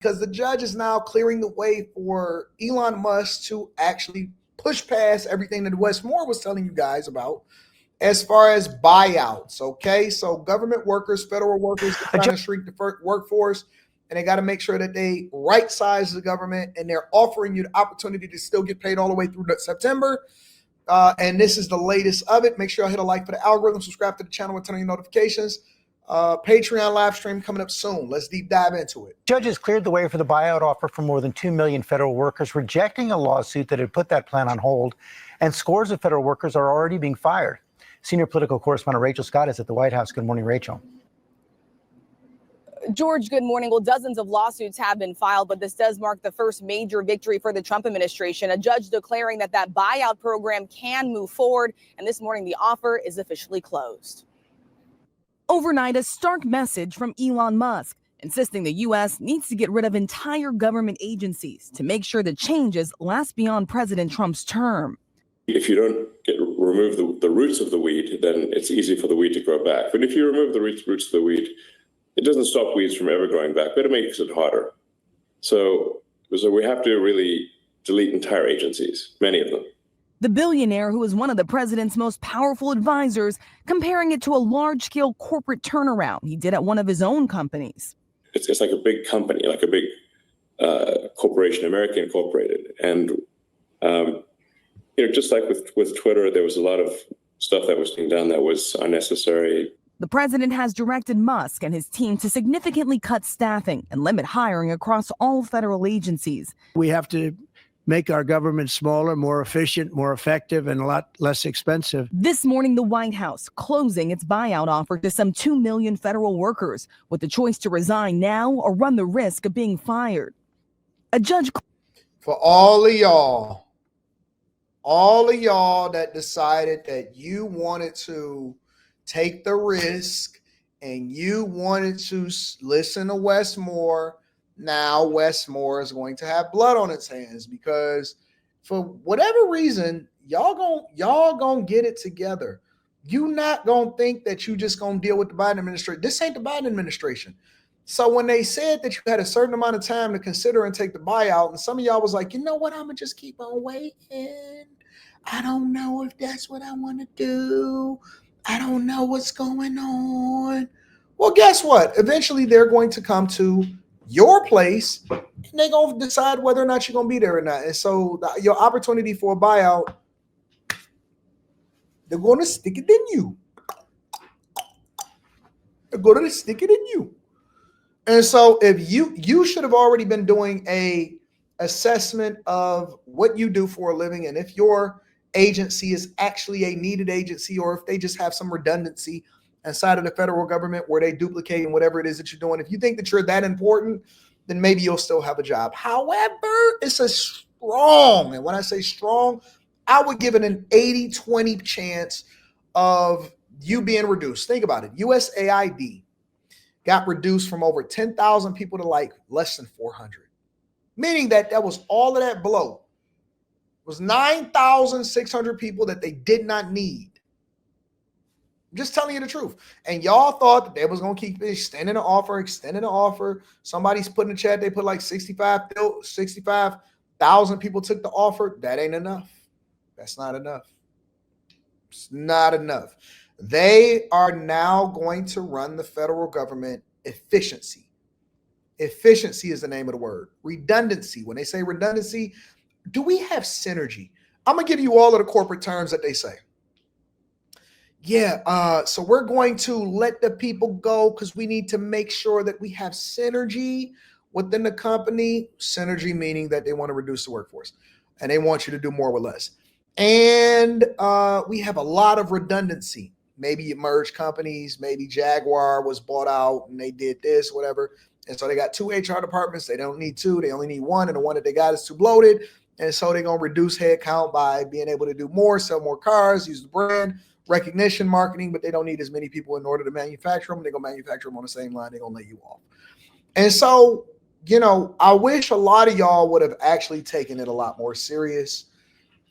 because the judge is now clearing the way for Elon Musk to actually push past everything that Wes Moore was telling you guys about as far as buyouts. Okay, so government workers, federal workers, are trying to shrink the workforce, and they got to make sure that they right size the government, and they're offering you the opportunity to still get paid all the way through September. And this is the latest of it. Make sure you hit a like for the algorithm, subscribe to the channel, and turn on your notifications. Patreon live stream coming up soon. Let's deep dive into it. Judges cleared the way for the buyout offer for more than 2 million federal workers, rejecting a lawsuit that had put that plan on hold, and scores of federal workers are already being fired. Senior political correspondent Rachel Scott is at the White House. Good morning, Rachel. George, good morning. Well, dozens of lawsuits have been filed, but this does mark the first major victory for the Trump administration. A judge declaring that buyout program can move forward. And this morning, the offer is officially closed. Overnight, a stark message from Elon Musk, insisting the U.S. needs to get rid of entire government agencies to make sure the changes last beyond President Trump's term. If you don't remove the roots of the weed, then it's easy for the weed to grow back. But if you remove the roots of the weed, it doesn't stop weeds from ever growing back, but it makes it harder. So we have to really delete entire agencies, many of them. The billionaire, who is one of the president's most powerful advisors, comparing it to a large-scale corporate turnaround he did at one of his own companies. It's like a big company, like a big corporation, American Incorporated. And, just like with Twitter, there was a lot of stuff that was being done that was unnecessary. The president has directed Musk and his team to significantly cut staffing and limit hiring across all federal agencies. We have to make our government smaller, more efficient, more effective, and a lot less expensive. This morning, the White House closing its buyout offer to some 2 million federal workers with the choice to resign now or run the risk of being fired. A judge... For all of y'all that decided that you wanted to take the risk and you wanted to listen to Wes Moore, now Wes Moore is going to have blood on its hands, because for whatever reason, y'all gonna get it together. You not gonna think that you just gonna deal with the Biden administration. This ain't the Biden administration. So when they said that you had a certain amount of time to consider and take the buyout, and some of y'all was like, you know what, I'm gonna just keep on waiting. I don't know if that's what I want to do. I don't know what's going on. Well, guess what? Eventually, they're going to come to your place, and they're going to decide whether or not you're going to be there or not. And so your opportunity for a buyout, they're going to stick it in you. They're going to stick it in you. And so if you should have already been doing a assessment of what you do for a living, and if your agency is actually a needed agency, or if they just have some redundancy inside of the federal government where they duplicate whatever it is that you're doing. If you think that you're that important, then maybe you'll still have a job. However, it's a strong, and when I say strong, I would give it an 80-20 chance of you being reduced. Think about it. USAID got reduced from over 10,000 people to like less than 400, meaning that was all of that blow. It was 9,600 people that they did not need. I'm just telling you the truth. And y'all thought that they was going to keep extending the offer. Somebody's put in the chat, they put like 65,000 people took the offer. That ain't enough. That's not enough. It's not enough. They are now going to run the federal government efficiency. Efficiency is the name of the word. Redundancy. When they say redundancy, do we have synergy? I'm going to give you all of the corporate terms that they say. Yeah, so we're going to let the people go because we need to make sure that we have synergy within the company. Synergy meaning that they want to reduce the workforce and they want you to do more with less. And we have a lot of redundancy. Maybe you merge companies. Maybe Jaguar was bought out and they did this, whatever. And so they got 2 HR departments. They don't need 2. They only need 1. And the one that they got is too bloated. And so they're going to reduce headcount by being able to do more, sell more cars, use the brand, recognition, marketing, but they don't need as many people in order to manufacture them. They're going to manufacture them on the same line. They're going to lay you off. And so, I wish a lot of y'all would have actually taken it a lot more serious.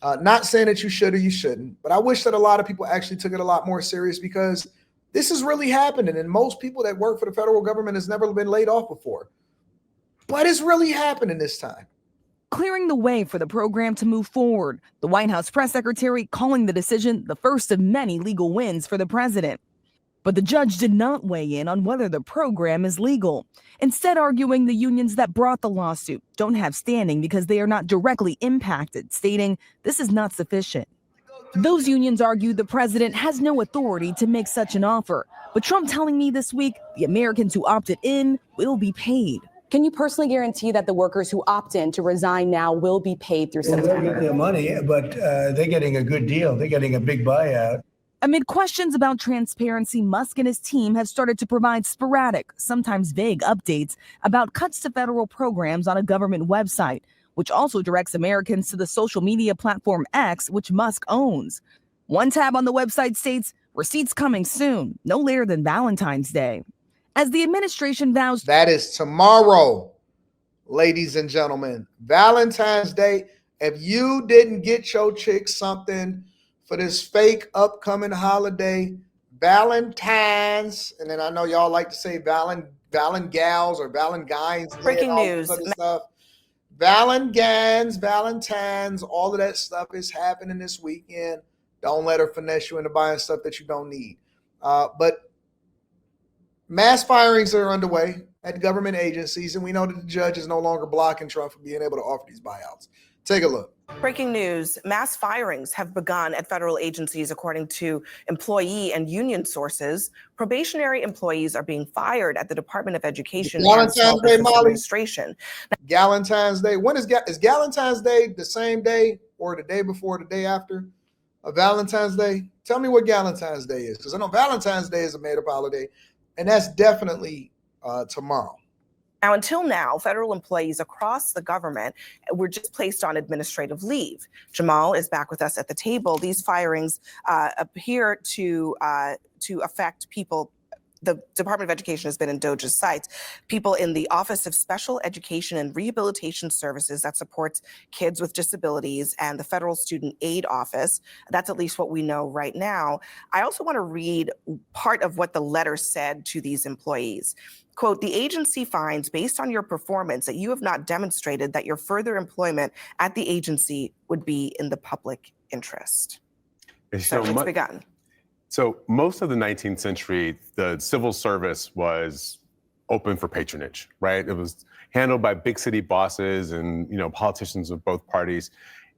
Not saying that you should or you shouldn't, but I wish that a lot of people actually took it a lot more serious, because this is really happening. And most people that work for the federal government has never been laid off before. But it's really happening this time. Clearing the way for the program to move forward. The White House press secretary calling the decision the first of many legal wins for the president. But the judge did not weigh in on whether the program is legal, instead arguing the unions that brought the lawsuit don't have standing because they are not directly impacted, stating this is not sufficient. Those unions argued the president has no authority to make such an offer, but Trump telling me this week the Americans who opted in will be paid. Can you personally guarantee that the workers who opt in to resign now will be paid through September? They'll get their money, but they're getting a good deal. They're getting a big buyout. Amid questions about transparency, Musk and his team have started to provide sporadic, sometimes vague updates about cuts to federal programs on a government website, which also directs Americans to the social media platform X, which Musk owns. One tab on the website states, receipts coming soon, no later than Valentine's Day. As the administration vows, that is tomorrow, ladies and gentlemen, Valentine's Day. If you didn't get your chick something for this fake upcoming holiday, Valentine's, and then I know y'all like to say Valengals or Valentines. Breaking news. Valentines, all of that stuff is happening this weekend. Don't let her finesse you into buying stuff that you don't need. But mass firings are underway at government agencies, and we know that the judge is no longer blocking Trump from being able to offer these buyouts. Take a look. Breaking news, mass firings have begun at federal agencies, according to employee and union sources. Probationary employees are being fired at the Department of Education and Small Business Administration. Valentine's Day. When is Valentine's Day the same day or the day before, the day after a Valentine's Day? Tell me what Valentine's Day is, because I know Valentine's Day is a made-up holiday, and that's definitely tomorrow. Now, until now, federal employees across the government were just placed on administrative leave. Jamal is back with us at the table. These firings appear to affect people. The Department of Education has been in DOJ's sights. People in the Office of Special Education and Rehabilitation Services that supports kids with disabilities, and the Federal Student Aid Office. That's at least what we know right now. I also want to read part of what the letter said to these employees. Quote, the agency finds, based on your performance, that you have not demonstrated that your further employment at the agency would be in the public interest. So it's begun. So most of the 19th century, the civil service was open for patronage, right? It was handled by big city bosses and, politicians of both parties.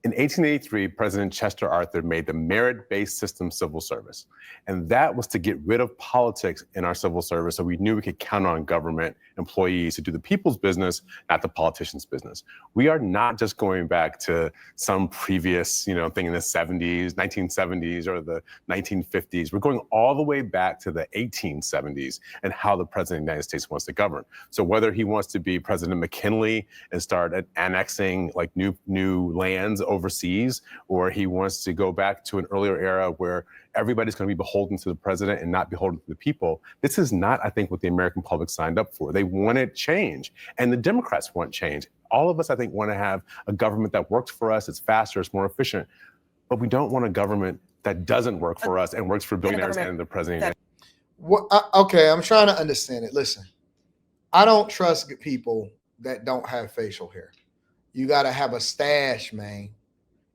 In 1883, President Chester Arthur made the merit-based system civil service. And that was to get rid of politics in our civil service, so we knew we could count on government employees to do the people's business, not the politicians' business. We are not just going back to some previous, thing in the 70s, 1970s, or the 1950s. We're going all the way back to the 1870s and how the President of the United States wants to govern. So whether he wants to be President McKinley and start annexing like new lands overseas, or he wants to go back to an earlier era where everybody's going to be beholden to the president and not beholden to the people. This is not, I think, what the American public signed up for. They wanted change, and the Democrats want change. All of us, I think, want to have a government that works for us, it's faster, it's more efficient, but we don't want a government that doesn't work for us and works for billionaires and the president. Okay, I'm trying to understand it. Listen, I don't trust people that don't have facial hair. You got to have a stash, man.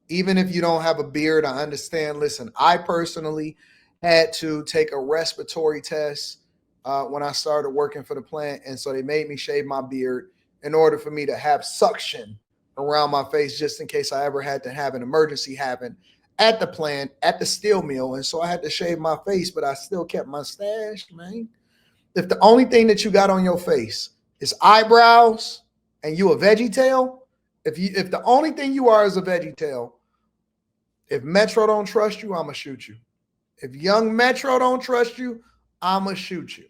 Even if you don't have a beard, I understand. Listen, I personally had to take a respiratory test when I started working for the plant. And so they made me shave my beard in order for me to have suction around my face, just in case I ever had to have an emergency happen at the plant, at the steel mill. And so I had to shave my face, but I still kept my stash, man. If the only thing that you got on your face is eyebrows and you a veggie tail, if the only thing you are is a veggie tail, if Metro don't trust you, I'ma shoot you. If young Metro don't trust you, I'ma shoot you.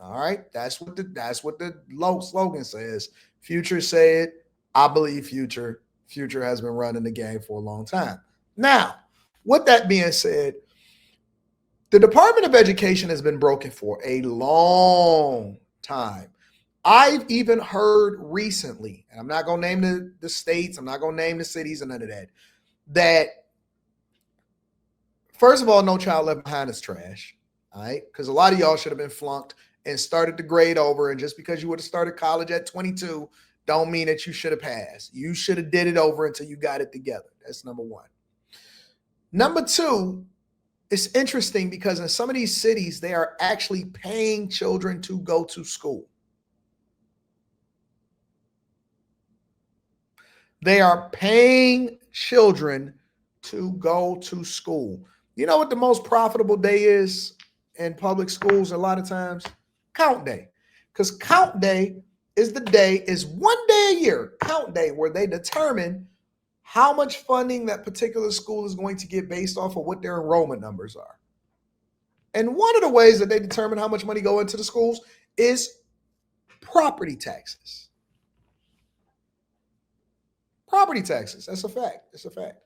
All right, that's what the low slogan says. Future said, I believe Future. Future has been running the game for a long time. Now, with that being said, the Department of Education has been broken for a long time. I've even heard recently, and I'm not going to name the states, I'm not going to name the cities and none of that, that first of all, No Child Left Behind is trash, all right? Because a lot of y'all should have been flunked and started the grade over, and just because you would have started college at 22 don't mean that you should have passed. You should have did it over until you got it together. That's number one. Number two, it's interesting because in some of these cities, they are actually paying children to go to school. They are paying children to go to school. You know what the most profitable day is in public schools a lot of times? Count day. Because count day is one day a year, count day, where they determine how much funding that particular school is going to get based off of what their enrollment numbers are. And one of the ways that they determine how much money go into the schools is property taxes. Property taxes, that's a fact. It's a fact.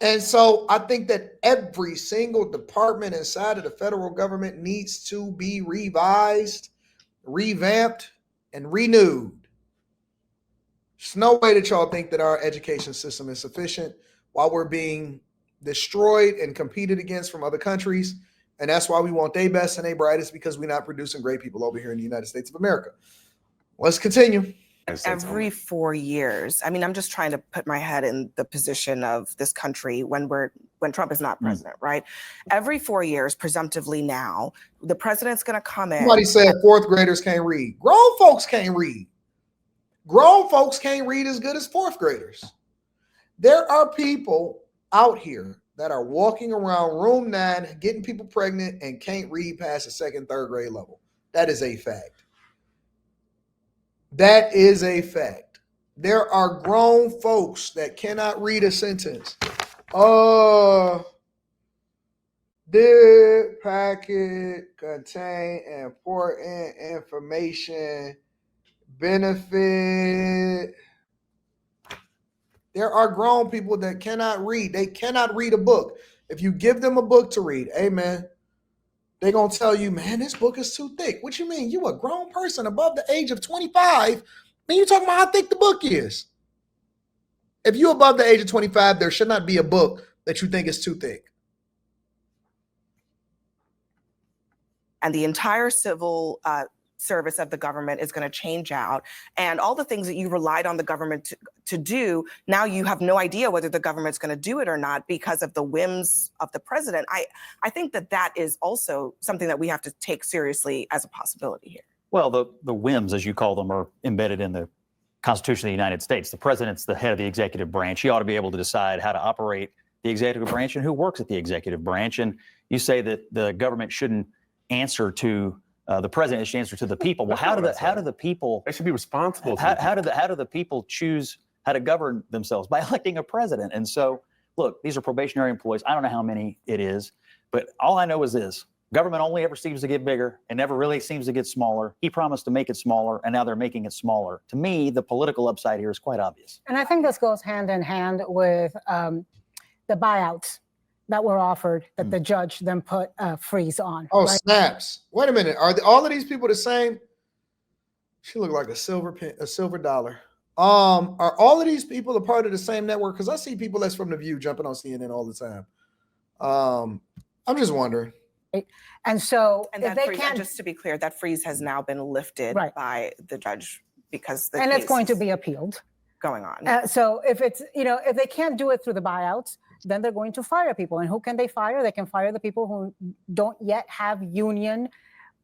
And so I think that every single department inside of the federal government needs to be revised, revamped, and renewed. There's no way that y'all think that our education system is sufficient while we're being destroyed and competed against from other countries. And that's why we want their best and their brightest, because we're not producing great people over here in the United States of America. Let's continue. Every 4 years. I mean, I'm just trying to put my head in the position of this country when Trump is not president, right? Every 4 years, presumptively now, the president's going to come in. Somebody said fourth graders can't read. Grown folks can't read. Grown folks can't read as good as fourth graders. There are people out here that are walking around room 9, getting people pregnant, and can't read past the second, third grade level. That is a fact. That is a fact. There are grown folks that cannot read a sentence. This packet contain important information, benefit. There are grown people that cannot read. They cannot read a book. If you give them a book to read, amen, they're going to tell you, man, this book is too thick. What you mean? You a grown person above the age of 25. Man, you talking about how thick the book is. If you're above the age of 25, there should not be a book that you think is too thick. And the entire civil service of the government is going to change out. And all the things that you relied on the government to do, now you have no idea whether the government's going to do it or not because of the whims of the president. I think that is also something that we have to take seriously as a possibility here. Well, the whims, as you call them, are embedded in the Constitution of the United States. The president's the head of the executive branch. He ought to be able to decide how to operate the executive branch and who works at the executive branch. And you say that the government shouldn't answer to the president, it should answer to the people. Well, how do the people? They should be responsible. How do the people choose how to govern themselves? By electing a president. And so, look, these are probationary employees. I don't know how many it is, but all I know is this: government only ever seems to get bigger and never really seems to get smaller. He promised to make it smaller, and now they're making it smaller. To me, the political upside here is quite obvious. And I think this goes hand in hand with the buyouts that were offered that the judge then put a freeze on. Oh, right? snaps. Wait a minute. Are all of these people the same? She looked like a silver dollar. Are all of these people a part of the same network? Because I see people that's from The View jumping on CNN all the time. I'm just wondering. And so And if that they freeze, can't, just to be clear, that freeze has now been lifted by the judge because the and case it's going to is be appealed. going on. So if it's, if they can't do it through the buyouts, then they're going to fire people. And who can they fire? They can fire the people who don't yet have union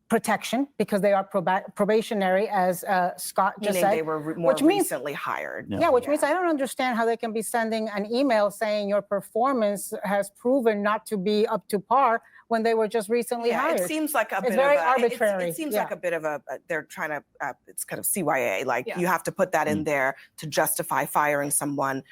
protection because they are probationary, as Scott just Meaning said. they were more recently hired. Yeah, which means I don't understand how they can be sending an email saying your performance has proven not to be up to par when they were just recently hired. It seems like a It's bit very of a, arbitrary. It seems like a bit of a, they're trying to, it's kind of CYA, like you have to put that in there to justify firing someone,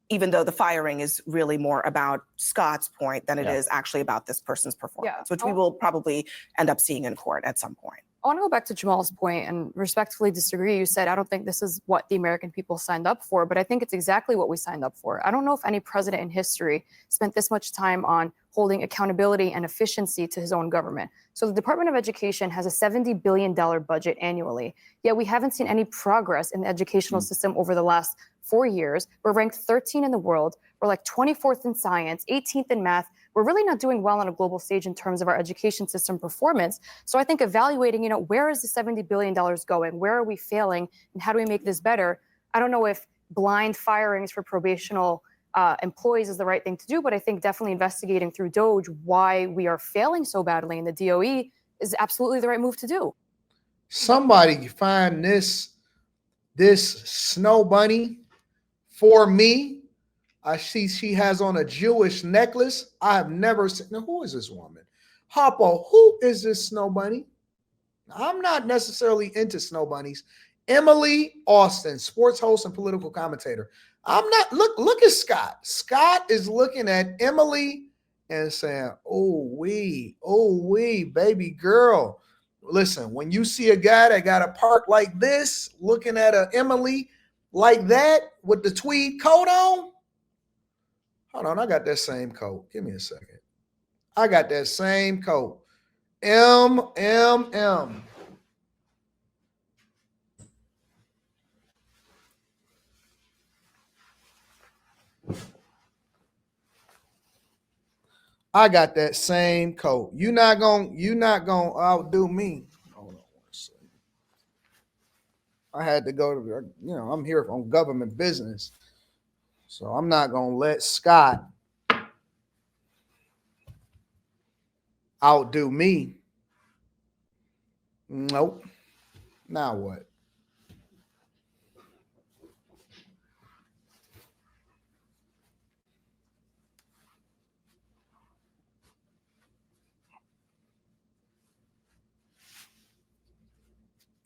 even though the firing is really more about Scott's point than it is actually about this person's performance, which we will probably end up seeing in court at some point. I want to go back to Jamal's point and respectfully disagree. You said, I don't think this is what the American people signed up for, but I think it's exactly what we signed up for. I don't know if any president in history spent this much time on holding accountability and efficiency to his own government. So the Department of Education has a $70 billion budget annually, yet we haven't seen any progress in the educational system over the last 4 years. We're ranked 13 in the world. We're like 24th in science, 18th in math. We're really not doing well on a global stage in terms of our education system performance. So I think evaluating, where is the $70 billion going? Where are we failing? And how do we make this better? I don't know if blind firings for probational employees is the right thing to do, but I think definitely investigating through DOGE why we are failing so badly in the DOE is absolutely the right move to do. Somebody find this snow bunny for me. I see she has on a Jewish necklace. I have never seen. Now, who is this woman? Hoppo, who is this snow bunny? I'm not necessarily into snow bunnies. Emily Austin, sports host and political commentator. I'm not. Look at Scott. Scott is looking at Emily and saying, oh, we, baby girl. Listen, when you see a guy that got a part like this, looking at a Emily like that with the tweed coat on. Hold on, I got that same coat. Give me a second. I got that same coat. M. I got that same coat. You're not gonna outdo me. Hold on one second. I had to go to, I'm here on government business. So I'm not gonna let Scott outdo me. Nope. Now what?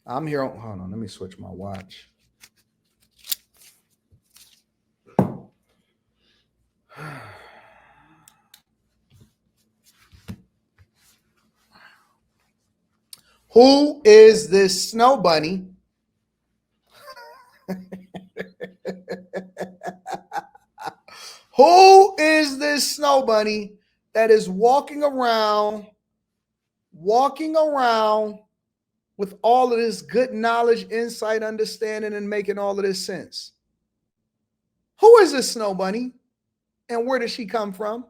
I'm here on, hold on, let me switch my watch. Who is this snow bunny? Who is this snow bunny that is walking around with all of this good knowledge, insight, understanding, and making all of this sense? Who is this snow bunny? And where does she come from?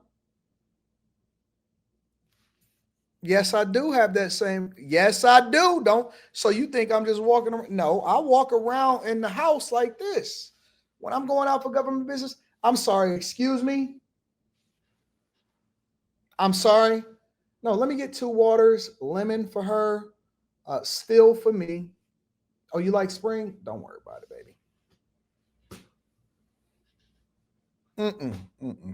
Yes, I do have that same. Yes, I do. Don't. So you think I'm just walking around? No, I walk around in the house like this. When I'm going out for government business, I'm sorry, excuse me. I'm sorry. No, let me get 2 waters, lemon for her, still for me. Oh, you like spring? Don't worry about it, baby.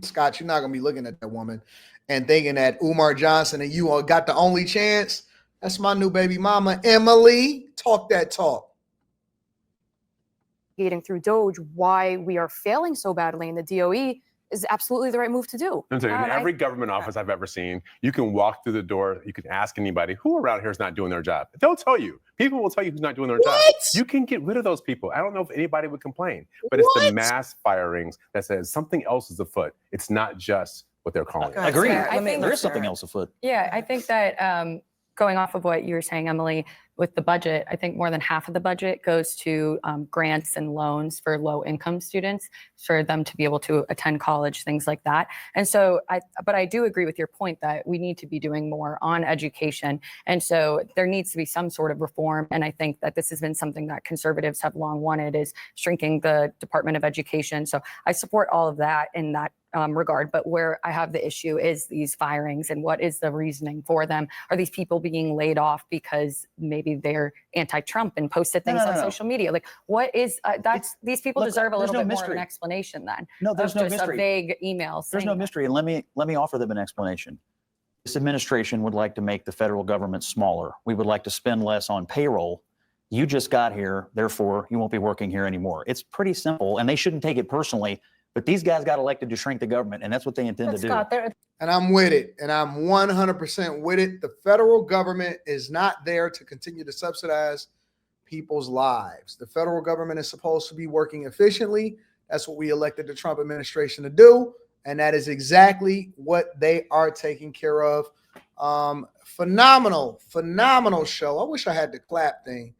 Scott, you're not going to be looking at that woman and thinking that Umar Johnson and you got the only chance. That's my new baby mama, Emily. Talk that talk. Investigating through DOGE why we are failing so badly in the DOE is absolutely the right move to do. In every government office I've ever seen, you can walk through the door, you can ask anybody, who around here is not doing their job? They'll tell you. People will tell you who's not doing their job. You can get rid of those people. I don't know if anybody would complain, but it's the mass firings that says something else is afoot. It's not just what they're calling it. Agreed. I think there is something else afoot. Yeah, I think that going off of what you were saying, Emily, with the budget, I think more than half of the budget goes to grants and loans for low income students for them to be able to attend college, things like that. And so, but I do agree with your point that we need to be doing more on education. And so there needs to be some sort of reform. And I think that this has been something that conservatives have long wanted, is shrinking the Department of Education. So I support all of that in that regard. But where I have the issue is these firings, and what is the reasoning for them? Are these people being laid off because maybe they're anti-Trump and posted things on social media? Like, what is these people deserve a little bit more of an explanation then. No, there's no mystery. A vague email. There's no mystery. And let me offer them an explanation. This administration would like to make the federal government smaller. We would like to spend less on payroll. You just got here, therefore you won't be working here anymore. It's pretty simple, and they shouldn't take it personally. But these guys got elected to shrink the government, and that's what they intend to do. And I'm with it. And I'm 100% with it. The federal government is not there to continue to subsidize people's lives. The federal government is supposed to be working efficiently. That's what we elected the Trump administration to do. And that is exactly what they are taking care of. Phenomenal show. I wish I had the clap thing.